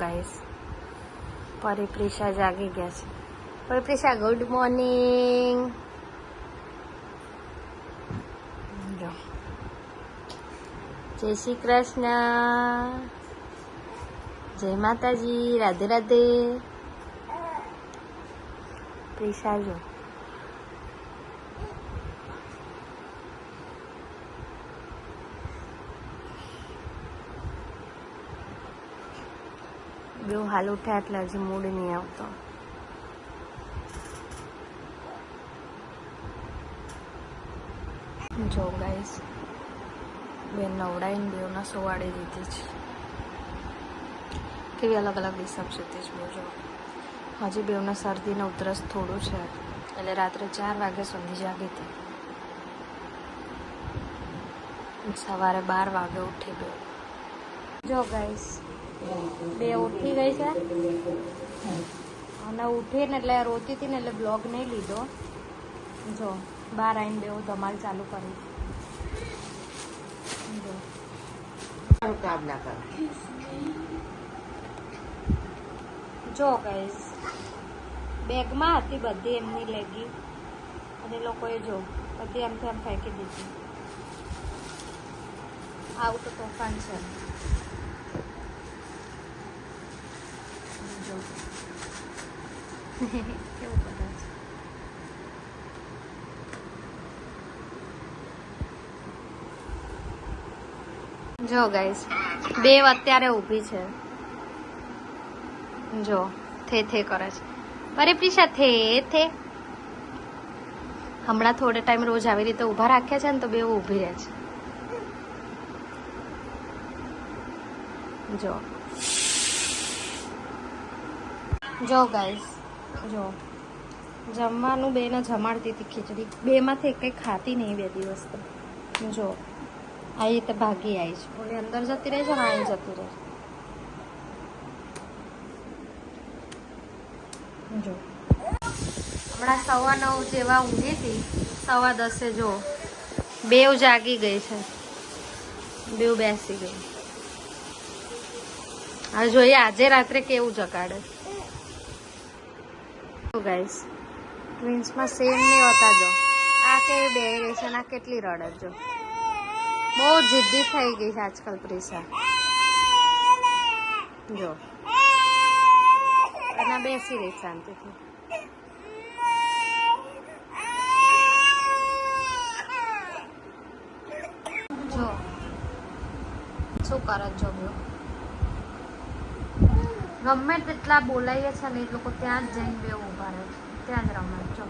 Guys પરિપ્રિશા જાગી ગયા છે. પરિપ્રિશા ગુડ મોર્નિંગ. જય શ્રી કૃષ્ણ, જય માતાજી, રાધે રાધે. પ્રિશા જો બે હાલ ઉઠ્યા એટલે હજી મૂડ નહીં આવતો. જો ગાઈસ બે નવડાઈને બેવના સોવાડી દીધી છે. કેવી અલગ અલગ ડિસ્ટર્બ છે જો. હજી બેવના શરદીને ઉધરસ થોડું છે એટલે રાત્રે 4 વાગ્યા સુધી જાગી હતી. સવારે 12 વાગે ઉઠી ગયો. જો ગાઈસ બે ઉઠી ગઈ છે અને ઉઠીને એટલે રોતી હતી ને એટલે બ્લોગ નહીં લીધો. જો બહાર આવીને બે ધમાલ ચાલુ કરી. જો ગાઈસ બેગમાં હતી બધી એમની લેગી અને લોકોએ જો બધી આમથી આમ ફેંકી દીધી. આવું તો તોફાન છે. જો કેવું બધા છે. જો ગાઈસ બે અત્યારે ઊભી છે. જો થે થે કરે છે. પરિપ્રિશા થે થે. હમણાં થોડે ટાઈમ રોજ આવી રીતે ઊભા રાખ્યા છે ને તો બે ઊભી રહે છે. જો જો ગાઈસ જો જમવાનું બેને જમાડતી હતી ખીચડી. બેમાંથી એક કંઈ ખાતી નહીં 2 દિવસ તો. જો આ રીતે ભાગી આવી છે. ઓલી અંદર જતી રહે છે ને અહીં જતી રહે છે. જો હમણાં 9:15 જેવા ઊંઘી હતી. 10:15 જો બેવ જાગી ગઈ છે. બેવ બેસી ગઈ. હવે જોઈએ આજે રાત્રે કેવું જગાડે. ગાઈસ ટ્વિન્સમાં સેમ નહીં હોતા. જો આ કેવી બેહી રહી છે ને આ કેટલી રડે. જો બહુ જિદ્દી થઈ ગઈ છે આજકાલ પ્રિશા. જો અને બેસી રહી શાંતિથી. જો શું કરે જો ગમે તેટલા બોલાઈએ છે ને એ લોકો ત્યાં જ જઈને બે ઊભા રહે છે. ત્યાં જ રમે. જો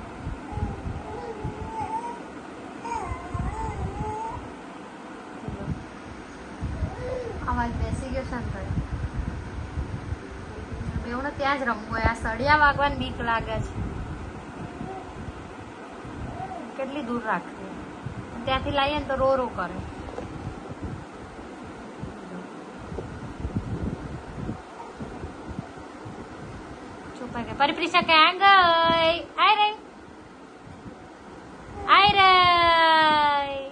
અવાજ બેસી ગયો છે ને તો બેઉને ત્યાં જ રમવું. આ સળિયા વાગવાની બીક લાગે છે. કેટલી દૂર રાખવી. ત્યાંથી લાવીએ ને તો રો રો કરે. પરિપ્રિશા ક્યાં ગઈ? આઈ રહી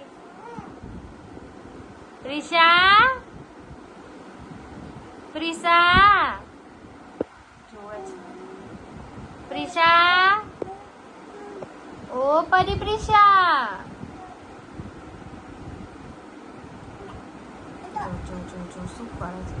પ્રિશા. પ્રિશા જોવે છે. પ્રિશા ઓ પરિપ્રિશા. જો જો જો શું કરે છે.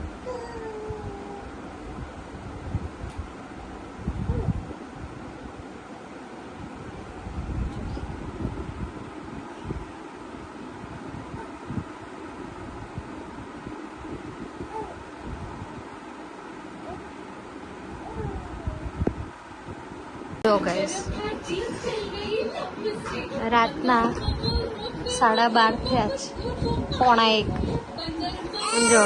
જો ગાઈસ રાતના 12:30 થયા છે. 1:15. જો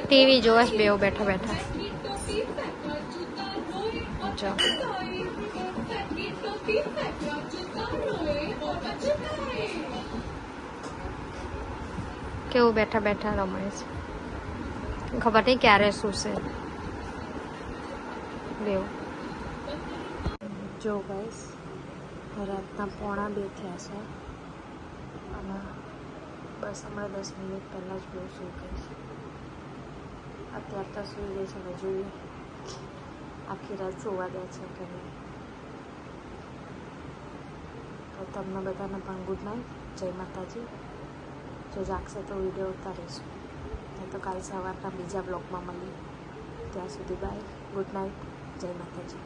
ટીવી જોવે છે બેવ બેઠા બેઠા. જો કેવું બેઠા બેઠા રમે છે. ખબર નહીં ક્યારે શું છે બેવ. જો ગાઈસ રાતના 1:15 થયા છે અને બસ હમણાં 10 મિનિટ પહેલાં જ બહુ સૂઈ ગઈ છે. અત્યારે તો સૂઈ ગઈ છે. હવે જોઈએ આખી રાત સુવા દે છે કે નહીં. તો તમને બધાને પણ ગુડ નાઇટ, જય માતાજી. જો જાગશે તો વિડીયો ઉતારીશું, નહીં તો કાલ સવારના બીજા બ્લોગમાં મળીએ. ત્યાં સુધી બાય, ગુડ નાઇટ, જય માતાજી.